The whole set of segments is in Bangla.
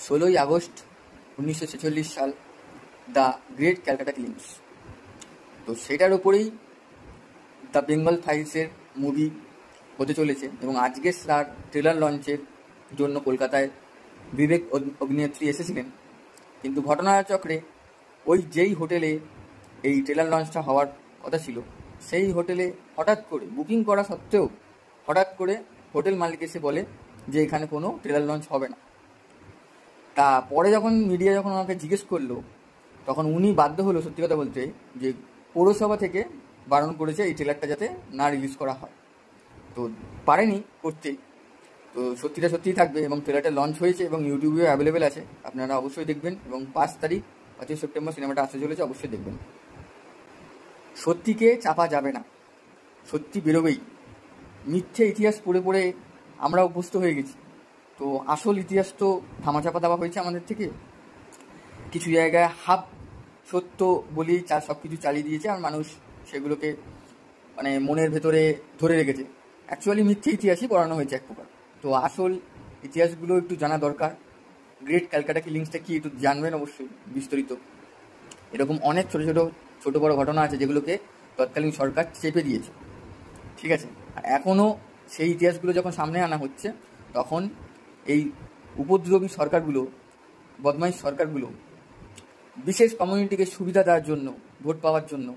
16 আগস্ট 1946 সাল, দ্য গ্রেট ক্যালকাটা কিলিংস। তো সেটার ওপরেই দ্য বেঙ্গল ফাইলসের মুভি হতে চলেছে এবং আজকে তার ট্রেলার লঞ্চের জন্য কলকাতায় বিবেক অগ্নিহোত্রী এসেছিলেন। কিন্তু ঘটনাচক্রে যেই হোটেলে এই ট্রেলার লঞ্চটা হওয়ার কথা ছিল, সেই হোটেলে হঠাৎ করে বুকিং করা সত্ত্বেও হঠাৎ করে হোটেল মালিক এসে বলে যে এখানে কোনো ট্রেলার লঞ্চ হবে না। তা পরে যখন মিডিয়া যখন আমাকে জিজ্ঞেস করলো, তখন উনি বাধ্য হলো সত্যি কথা বলতে যে পৌরসভা থেকে বারণ করেছে এই ট্রেলারটা যাতে না রিলিজ করা হয়। তো পারেনি করতে। তো সত্যিটা সত্যিই থাকবে এবং ট্রেলারটা লঞ্চ হয়েছে এবং ইউটিউবে অ্যাভেলেবেল আছে, আপনারা অবশ্যই দেখবেন। এবং 5 সেপ্টেম্বর সিনেমাটা আসতে চলেছে, অবশ্যই দেখবেন। সত্যিকে চাপা যাবে না, সত্যি বেরোবেই। মিথ্যে ইতিহাস পড়ে পড়ে আমরা অভ্যস্ত হয়ে গেছি। তো আসল ইতিহাস তো ধামাচাপা দেওয়া হয়েছে আমাদের থেকে। কিছু জায়গায় হাফ সত্য বলেই সব কিছু চালিয়ে দিয়েছে, আর মানুষ সেগুলোকে মনের ভেতরে ধরে রেখেছে। অ্যাকচুয়ালি মিথ্যে ইতিহাসই পড়ানো হয়েছে এক প্রকার। তো আসল ইতিহাসগুলো একটু জানা দরকার। গ্রেট ক্যালকাটা কিলিংসটা কি একটু জানবেন অবশ্যই বিস্তারিত। এরকম অনেক ছোট বড় ঘটনা আছে যেগুলোকে তৎকালীন সরকার চেপে দিয়েছে, ঠিক আছে। আর এখনও সেই ইতিহাসগুলো যখন সামনে আনা হচ্ছে, তখন এই উপদ্রবী সরকারগুলো, বদমাইশ সরকারগুলো বিশেষ কমিউনিটিকে সুবিধা দেওয়ার জন্য, ভোট পাওয়ার জন্য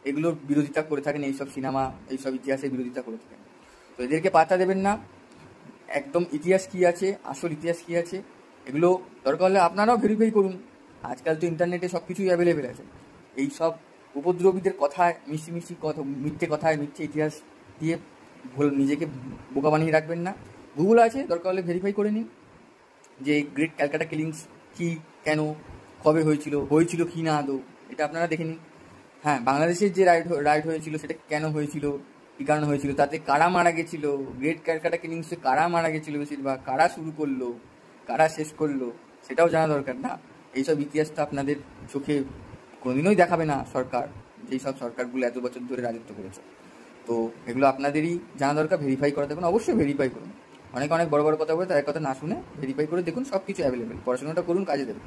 এগুলোর বিরোধিতা করে থাকেন। এইসব সিনেমা, এইসব ইতিহাসের বিরোধিতা করে থাকেন। তো এদেরকে পাত্তা দেবেন না। একদম ইতিহাস কী আছে, আসল ইতিহাস কী আছে, এগুলো দরকার হলে আপনারাও ভেরিফাই করুন। আজকাল তো ইন্টারনেটে সব কিছুই অ্যাভেলেবেল আছে। এই সব উপদ্রবীদের কথায়, মিষ্টি কথা, মিথ্যে কথায়, মিথ্যে ইতিহাস দিয়ে নিজেকে বোকা বানিয়ে রাখবেন না। গুগল আছে, দরকার হলে ভেরিফাই করে নিন যে গ্রেট ক্যালকাটা কিলিংস কী, কেন, কবে হয়েছিল কি না আদৌ, এটা আপনারা দেখে নিন। হ্যাঁ, বাংলাদেশের যে রাইট হয়েছিল সেটা কেন হয়েছিল, কী কারণে হয়েছিল, তাতে কারা মারা গেছিলো, গ্রেট ক্যালকাটা কিলিংসে কারা মারা গেছিলো বেশিরভাগ, কারা শুরু করলো, কারা শেষ করলো, সেটাও জানা দরকার না। এইসব ইতিহাসটা আপনাদের চোখে কোনোদিনই দেখাবে না সরকার, যেই সব সরকারগুলো এত বছর ধরে রাজত্ব করেছে। তো এগুলো আপনাদেরই জানা দরকার, ভেরিফাই করা। দেখুন, অবশ্যই ভেরিফাই করুন। অনেক বড় কথা বলে তাদের কথা না শুনে ভেরিফাই করে দেখুন, সব কিছু অ্যাভেলেবেল। পড়াশোনাটা করুন, কাজে দেবে।